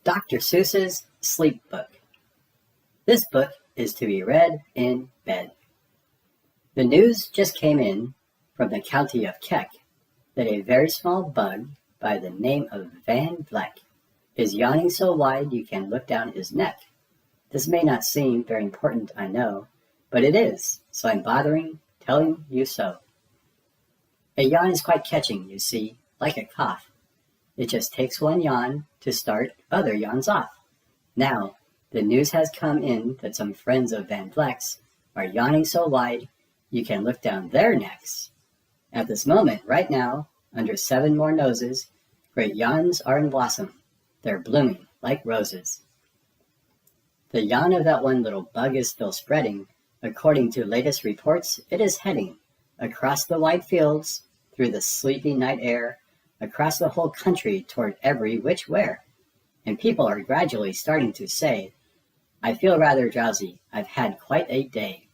Dr. Seuss's Sleep Book. This book is to be read in bed. The news just came in from the county of Keck that a very small bug by the name of Van Vleck is yawning so wide you can look down his neck. This may not seem very important, I know, but it is, so I'm bothering telling you so. A yawn is quite catching, you see, like a cough. It just takes one yawn to start other yawns off. Now, the news has come in that some friends of Van Vleck's are yawning so wide you can look down their necks. At this moment, right now, under 7 more noses, great yawns are in blossom. They're blooming like roses. The yawn of that one little bug is still spreading. According to latest reports, it is heading across the wide fields, through the sleepy night air, across the whole country toward every which where. And people are gradually starting to say, I feel rather drowsy. I've had quite a day.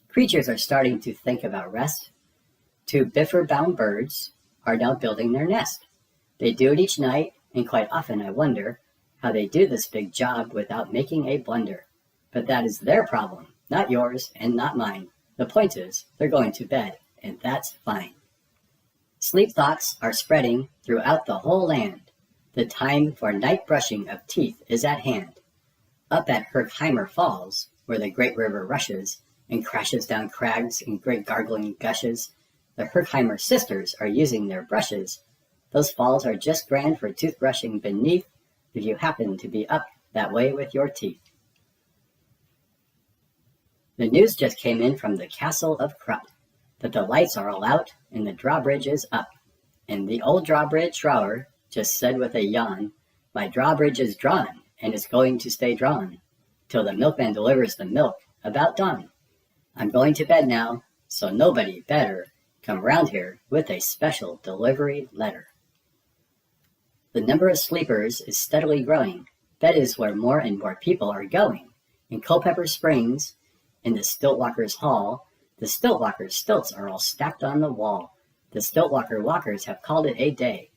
Creatures are starting to think about rest. 2 biffer-bound birds are now building their nest. They do it each night, and quite often I wonder how they do this big job without making a blunder. But that is their problem, not yours and not mine. The point is, they're going to bed, and that's fine. Sleep thoughts are spreading throughout the whole land. The time for night brushing of teeth is at hand. Up at Herkheimer Falls, where the great river rushes and crashes down crags in great gargling gushes, the Herkheimer sisters are using their brushes. Those falls are just grand for toothbrushing beneath if you happen to be up that way with your teeth. The news just came in from the castle of Krupp that the lights are all out and the drawbridge is up. And the old drawbridge drawer just said with a yawn, my drawbridge is drawn and it's going to stay drawn till the milkman delivers the milk about dawn. I'm going to bed now, so nobody better come round here with a special delivery letter. The number of sleepers is steadily growing. That is where more and more people are going. In Culpeper Springs, in the Stiltwalkers Hall, the Stiltwalkers stilts are all stacked on the wall. The Stiltwalker walkers have called it a day.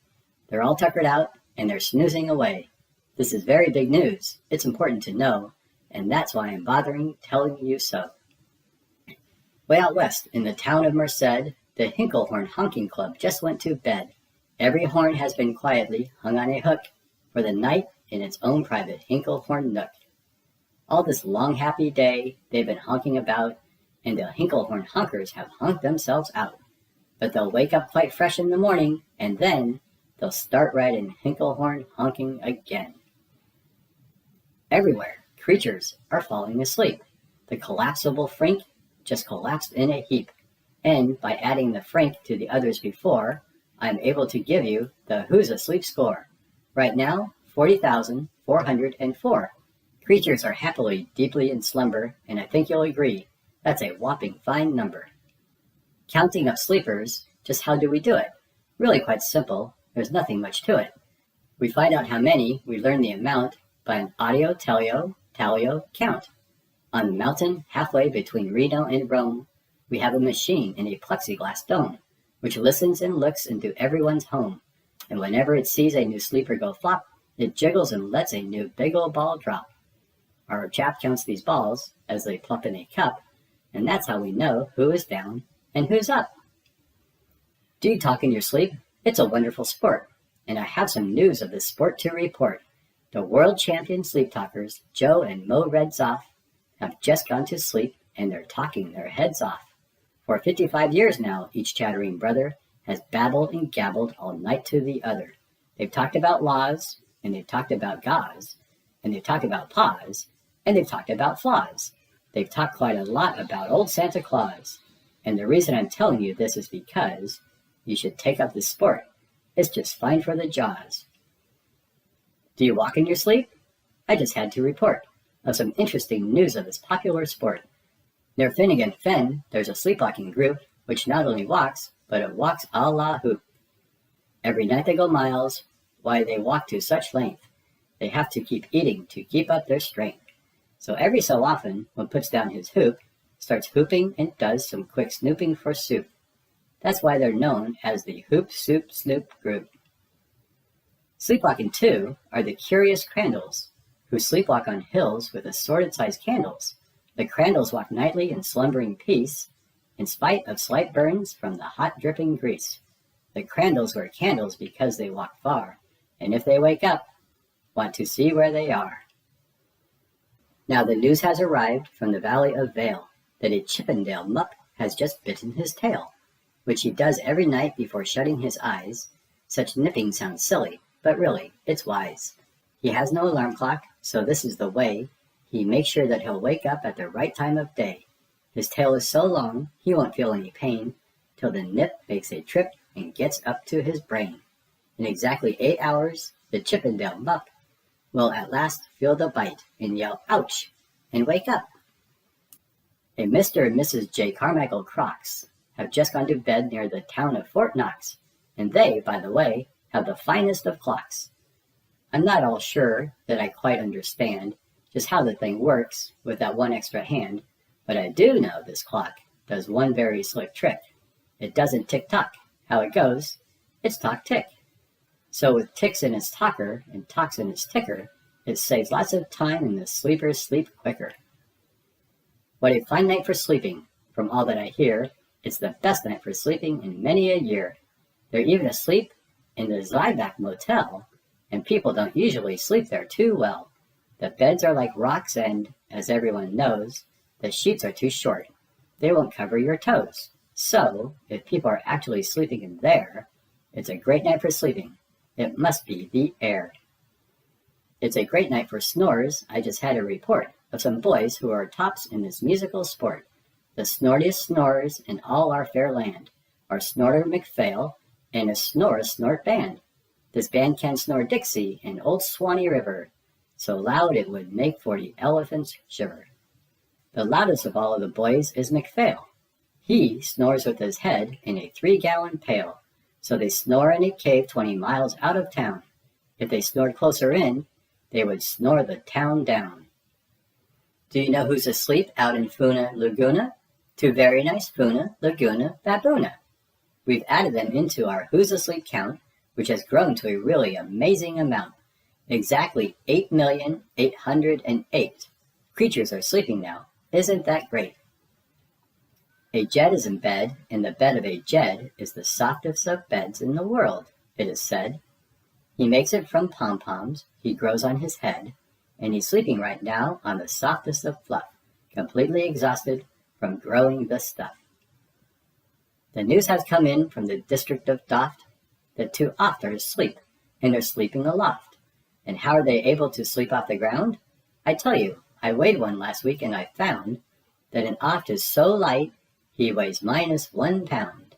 They're all tuckered out and they're snoozing away. This is very big news. It's important to know, and that's why I'm bothering telling you so. Way out west, in the town of Merced, the Hinklehorn Honking Club just went to bed. Every horn has been quietly hung on a hook for the night in its own private Hinklehorn nook. All this long happy day they've been honking about, and the Hinklehorn honkers have honked themselves out. But they'll wake up quite fresh in the morning, and then they'll start right in Hinklehorn honking again. Everywhere, creatures are falling asleep. The collapsible Frink just collapsed in a heap, and by adding the Frink to the others before, I'm able to give you the Who's Asleep score. Right now, 40,404. Creatures are happily, deeply in slumber, and I think you'll agree, that's a whopping fine number. Counting up sleepers, just how do we do it? Really quite simple, there's nothing much to it. We find out how many, we learn the amount by an audio, tellio count. On the mountain, halfway between Reno and Rome, we have a machine in a plexiglass dome, which listens and looks into everyone's home. And whenever it sees a new sleeper go flop, it jiggles and lets a new big old ball drop. Our chap counts these balls as they plop in a cup, and that's how we know who is down and who's up. Do you talk in your sleep? It's a wonderful sport, and I have some news of this sport to report. The world champion sleep talkers, Joe and Mo Redzoff, have just gone to sleep, and they're talking their heads off. For 55 years now, each chattering brother has babbled and gabbled all night to the other. They've talked about laws, and they've talked about gauze, and they've talked about paws, and they've talked about flaws. They've talked quite a lot about old Santa Claus. And the reason I'm telling you this is because you should take up this sport. It's just fine for the jaws. Do you walk in your sleep? I just had to report of some interesting news of this popular sport. Near Finnegan Fen, there's a sleepwalking group which not only walks, but it walks a la hoop. Every night they go miles. Why, they walk to such length. They have to keep eating to keep up their strength. So every so often, one puts down his hoop, starts hooping, and does some quick snooping for soup. That's why they're known as the Hoop Soup Snoop Group. Sleepwalking too are the curious crandalls, who sleepwalk on hills with assorted-sized candles. The crandalls walk nightly in slumbering peace, in spite of slight burns from the hot dripping grease. The crandalls wear candles because they walk far, and if they wake up, want to see where they are. Now the news has arrived from the Valley of Vale that a Chippendale Mup has just bitten his tail, which he does every night before shutting his eyes. Such nipping sounds silly, but really, it's wise. He has no alarm clock, so this is the way he makes sure that he'll wake up at the right time of day. His tail is so long, he won't feel any pain, till the nip makes a trip and gets up to his brain. In exactly 8 hours, the Chippendale Mup will at last feel the bite and yell, ouch, and wake up. A Mr. and Mrs. J. Carmichael Crocs have just gone to bed near the town of Fort Knox, and they, by the way, have the finest of clocks. I'm not all sure that I quite understand just how the thing works with that one extra hand, but I do know this clock does one very slick trick. It doesn't tick-tock. How it goes, it's talk-tick. So with ticks in its talker and talks in its ticker, it saves lots of time and the sleepers sleep quicker. What a fine night for sleeping. From all that I hear, it's the best night for sleeping in many a year. They're even asleep in the Zweiback Motel, and people don't usually sleep there too well. The beds are like rocks and, as everyone knows, the sheets are too short. They won't cover your toes. So, if people are actually sleeping in there, it's a great night for sleeping. It must be the air. It's a great night for snores. I just had a report of some boys who are tops in this musical sport. The snortiest snorers in all our fair land are Snorter McPhail and a snort band. This band can snore Dixie and Old Swanee River, so loud it would make 40 elephants shiver. The loudest of all of the boys is McPhail. He snores with his head in a 3-gallon pail, so they snore in a cave 20 miles out of town. If they snored closer in, they would snore the town down. Do you know who's asleep out in Funa Laguna? 2 very nice Funa Laguna baboona. We've added them into our Who's Asleep count, which has grown to a really amazing amount. Exactly 8,808 creatures are sleeping now. Isn't that great? A jed is in bed, and the bed of a jed is the softest of beds in the world, it is said. He makes it from pom-poms he grows on his head, and he's sleeping right now on the softest of fluff, completely exhausted from growing the stuff. The news has come in from the district of Doft that 2 ofters sleep, and they're sleeping aloft. And how are they able to sleep off the ground? I tell you, I weighed one last week and I found that an oft is so light he weighs -1 pound.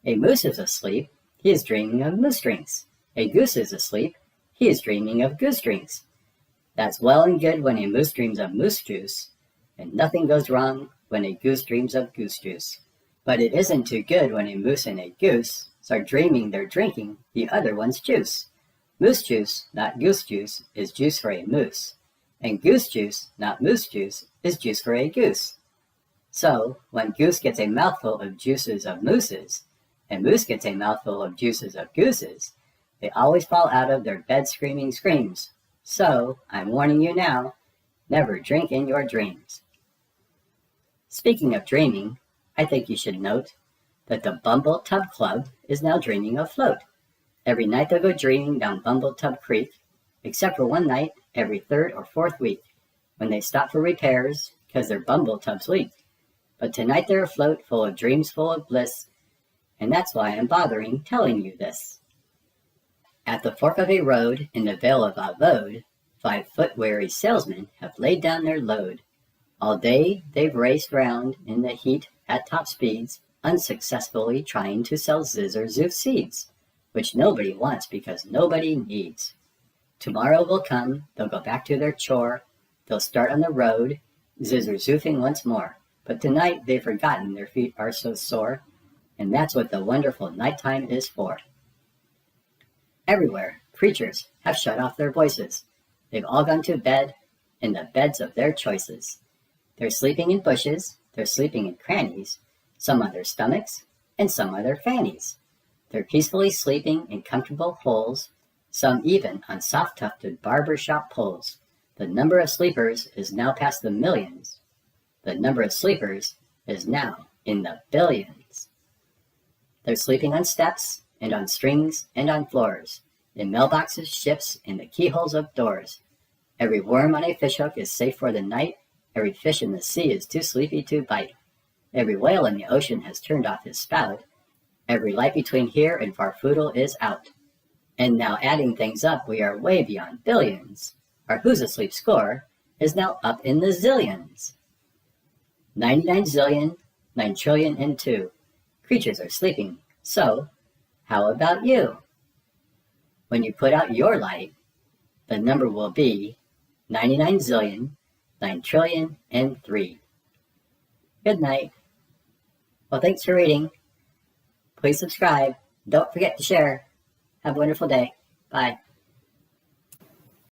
A moose is asleep, he is dreaming of moose drinks. A goose is asleep, he is dreaming of goose drinks. That's well and good when a moose dreams of moose juice, and nothing goes wrong when a goose dreams of goose juice. But it isn't too good when a moose and a goose start dreaming they're drinking the other one's juice. Moose juice, not goose juice, is juice for a moose, and goose juice, not moose juice, is juice for a goose. So, when goose gets a mouthful of juices of mooses, and moose gets a mouthful of juices of gooses, they always fall out of their bed screaming screams. So, I'm warning you now, never drink in your dreams. Speaking of dreaming, I think you should note that the Bumble Tub Club is now dreaming afloat. Every night they'll go dreaming down Bumble Tub Creek, except for one night every 3rd or 4th week, when they stop for repairs because their bumble tubs leak. But tonight they're afloat, full of dreams full of bliss, and that's why I'm bothering telling you this. At the fork of a road in the Vale of Aloud, 5-foot-weary salesmen have laid down their load. All day they've raced round in the heat at top speeds, unsuccessfully trying to sell drseuss seeds, which nobody wants because nobody needs. Tomorrow will come, they'll go back to their chore, they'll start on the road, drseussing once more. But tonight they've forgotten their feet are so sore, and that's what the wonderful nighttime is for. Everywhere, preachers have shut off their voices. They've all gone to bed in the beds of their choices. They're sleeping in bushes, they're sleeping in crannies, some on their stomachs, and some on their fannies. They're peacefully sleeping in comfortable holes, some even on soft-tufted barber-shop poles. The number of sleepers is now past the millions. The number of sleepers is now in the billions. They're sleeping on steps and on strings and on floors, in mailboxes, ships, in the keyholes of doors. Every worm on a fishhook is safe for the night. Every fish in the sea is too sleepy to bite. Every whale in the ocean has turned off his spout. Every light between here and Farfoodle is out. And now adding things up, we are way beyond billions. Our Who's Asleep score is now up in the zillions. 99 zillion, 9 trillion and 2. Creatures are sleeping, so how about you? When you put out your light, the number will be 99 zillion, 9 trillion and 3. Good night. Well, thanks for reading. Please subscribe. Don't forget to share. Have a wonderful day. Bye.